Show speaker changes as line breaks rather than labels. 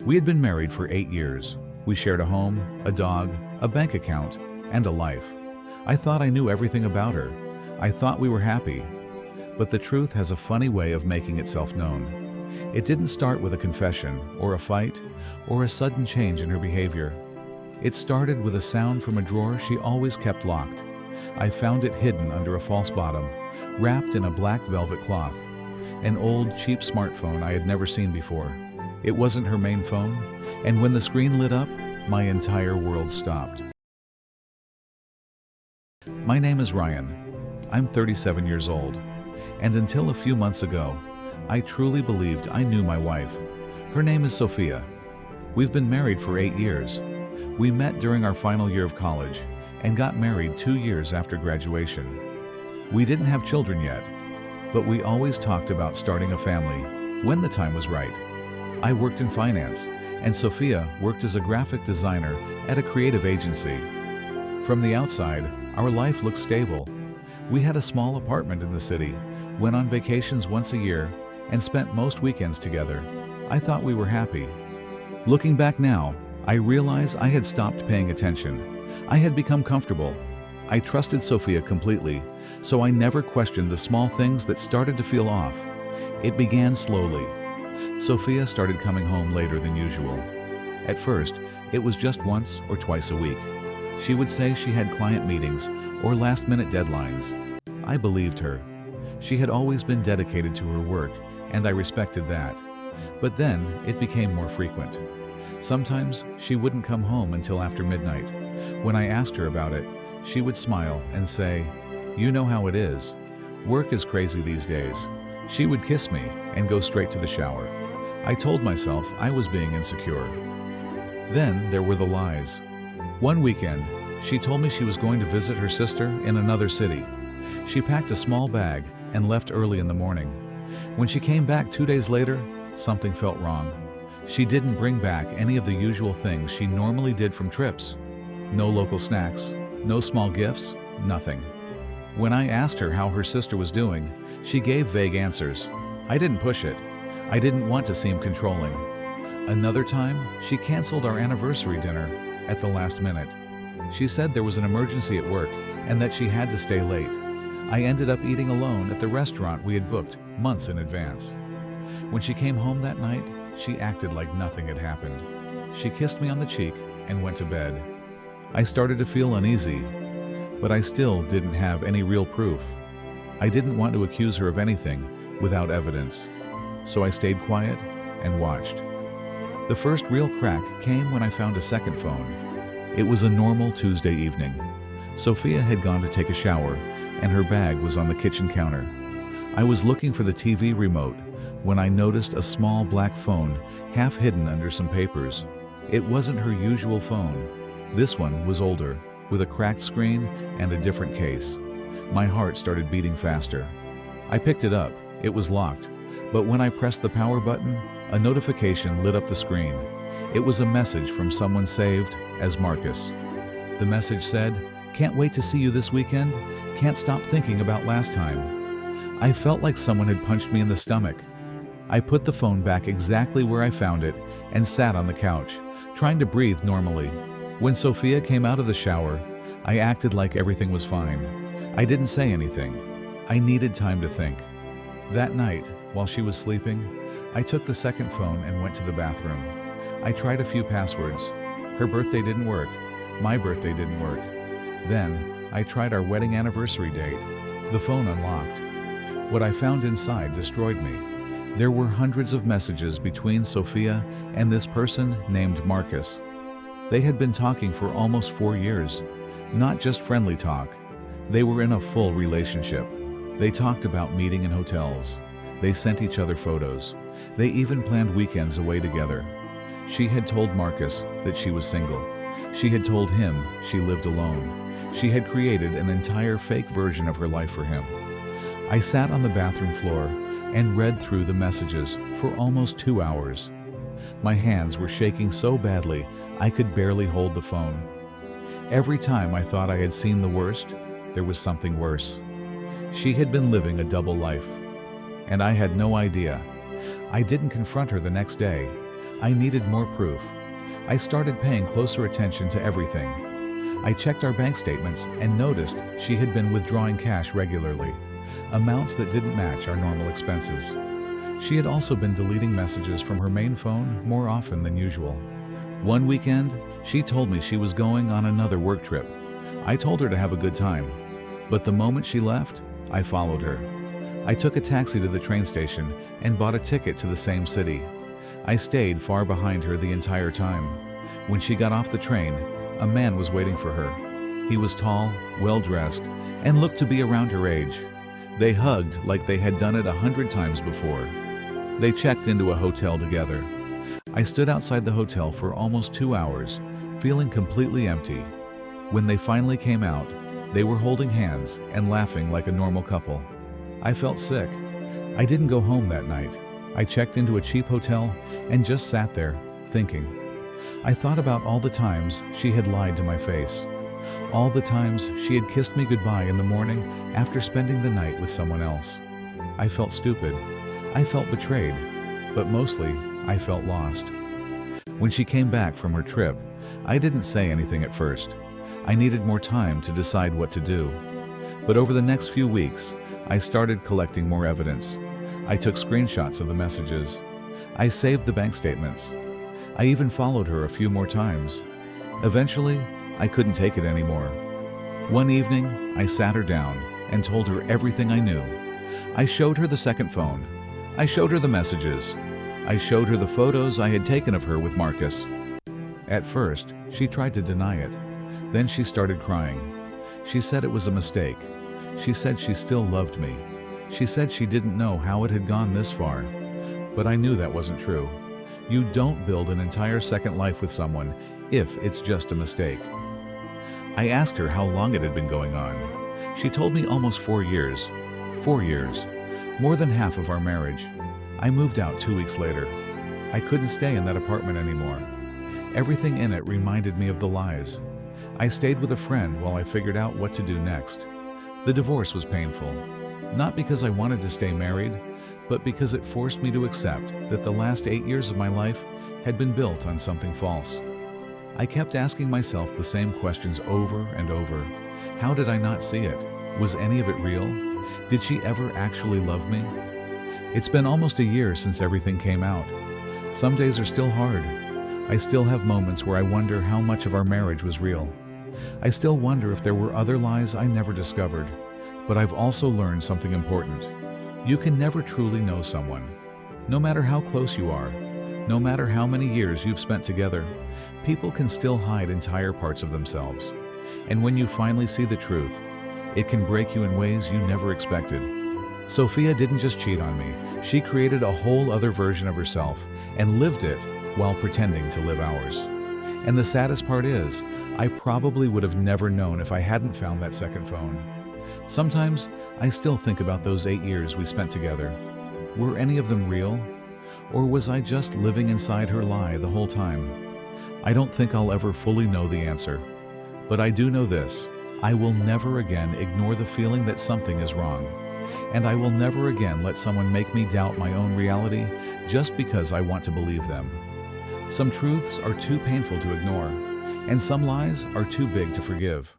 We had been married for 8 years. We shared a home, a dog, a bank account, and a life. I thought I knew everything about her. I thought we were happy. But the truth has a funny way of making itself known. It didn't start with a confession, or a fight, or a sudden change in her behavior. It started with a sound from a drawer she always kept locked. I found it hidden under a false bottom, wrapped in a black velvet cloth. An old, cheap smartphone I had never seen before. It wasn't her main phone, and when the screen lit up, my entire world stopped. My name is Ryan. I'm 37 years old, and until a few months ago, I truly believed I knew my wife. Her name is Sophia. We've been married for 8 years. We met during our final year of college and got married 2 years after graduation. We didn't have children yet, but we always talked about starting a family when the time was right. I worked in finance, and Sophia worked as a graphic designer at a creative agency. From the outside, our life looked stable. We had a small apartment in the city, went on vacations once a year, and spent most weekends together. I thought we were happy. Looking back now, I realize I had stopped paying attention. I had become comfortable. I trusted Sophia completely, so I never questioned the small things that started to feel off. It began slowly. Sophia started coming home later than usual. At first, it was just once or twice a week. She would say she had client meetings or last-minute deadlines. I believed her. She had always been dedicated to her work, and I respected that. But then, it became more frequent. Sometimes, she wouldn't come home until after midnight. When I asked her about it, she would smile and say, "You know how it is. Work is crazy these days." She would kiss me and go straight to the shower. I told myself I was being insecure. Then there were the lies. One weekend, she told me she was going to visit her sister in another city. She packed a small bag and left early in the morning. When she came back 2 days later, something felt wrong. She didn't bring back any of the usual things she normally did from trips. No local snacks, no small gifts, nothing. When I asked her how her sister was doing, she gave vague answers. I didn't push it. I didn't want to seem controlling. Another time, she canceled our anniversary dinner at the last minute. She said there was an emergency at work and that she had to stay late. I ended up eating alone at the restaurant we had booked months in advance. When she came home that night, she acted like nothing had happened. She kissed me on the cheek and went to bed. I started to feel uneasy, but I still didn't have any real proof. I didn't want to accuse her of anything without evidence, so I stayed quiet and watched. The first real crack came when I found a second phone. It was a normal Tuesday evening. Sophia had gone to take a shower, and her bag was on the kitchen counter. I was looking for the TV remote when I noticed a small black phone half hidden under some papers. It wasn't her usual phone. This one was older, with a cracked screen and a different case. My heart started beating faster. I picked it up. It was locked, but when I pressed the power button, a notification lit up the screen. It was a message from someone saved as Marcus. The message said, "Can't wait to see you this weekend. Can't stop thinking about last time." I felt like someone had punched me in the stomach. I put the phone back exactly where I found it and sat on the couch, trying to breathe normally. When Sophia came out of the shower, I acted like everything was fine. I didn't say anything. I needed time to think. That night, while she was sleeping, I took the second phone and went to the bathroom. I tried a few passwords. Her birthday didn't work. My birthday didn't work. Then, I tried our wedding anniversary date. The phone unlocked. What I found inside destroyed me. There were hundreds of messages between Sophia and this person named Marcus. They had been talking for almost 4 years. Not just friendly talk. They were in a full relationship. They talked about meeting in hotels. They sent each other photos. They even planned weekends away together. She had told Marcus that she was single. She had told him she lived alone. She had created an entire fake version of her life for him. I sat on the bathroom floor and read through the messages for almost 2 hours. My hands were shaking so badly I could barely hold the phone. Every time I thought I had seen the worst, there was something worse. She had been living a double life, and I had no idea. I didn't confront her the next day. I needed more proof. I started paying closer attention to everything. I checked our bank statements and noticed she had been withdrawing cash regularly, amounts that didn't match our normal expenses. She had also been deleting messages from her main phone more often than usual. One weekend, she told me she was going on another work trip. I told her to have a good time, but the moment she left, I followed her. I took a taxi to the train station and bought a ticket to the same city. I stayed far behind her the entire time. When she got off the train, a man was waiting for her. He was tall, well-dressed, and looked to be around her age. They hugged like they had done it 100 times before. They checked into a hotel together. I stood outside the hotel for almost 2 hours, feeling completely empty. When they finally came out, they were holding hands and laughing like a normal couple. I felt sick. I didn't go home that night. I checked into a cheap hotel and just sat there, thinking. I thought about all the times she had lied to my face. All the times she had kissed me goodbye in the morning after spending the night with someone else. I felt stupid. I felt betrayed. But mostly, I felt lost. When she came back from her trip, I didn't say anything at first. I needed more time to decide what to do. But over the next few weeks, I started collecting more evidence. I took screenshots of the messages. I saved the bank statements. I even followed her a few more times. Eventually, I couldn't take it anymore. One evening, I sat her down and told her everything I knew. I showed her the second phone. I showed her the messages. I showed her the photos I had taken of her with Marcus. At first, she tried to deny it. Then she started crying. She said it was a mistake. She said she still loved me. She said she didn't know how it had gone this far. But I knew that wasn't true. You don't build an entire second life with someone if it's just a mistake. I asked her how long it had been going on. She told me almost 4 years. 4 years. More than half of our marriage. I moved out 2 weeks later. I couldn't stay in that apartment anymore. Everything in it reminded me of the lies. I stayed with a friend while I figured out what to do next. The divorce was painful. Not because I wanted to stay married, but because it forced me to accept that the last 8 years of my life had been built on something false. I kept asking myself the same questions over and over. How did I not see it? Was any of it real? Did she ever actually love me? It's been almost a year since everything came out. Some days are still hard. I still have moments where I wonder how much of our marriage was real. I still wonder if there were other lies I never discovered. But I've also learned something important. You can never truly know someone. No matter how close you are, no matter how many years you've spent together, people can still hide entire parts of themselves. And when you finally see the truth, it can break you in ways you never expected. Sophia didn't just cheat on me. She created a whole other version of herself and lived it while pretending to live ours. And the saddest part is, I probably would have never known if I hadn't found that second phone. Sometimes, I still think about those 8 years we spent together. Were any of them real? Or was I just living inside her lie the whole time? I don't think I'll ever fully know the answer. But I do know this. I will never again ignore the feeling that something is wrong. And I will never again let someone make me doubt my own reality just because I want to believe them. Some truths are too painful to ignore, and some lies are too big to forgive.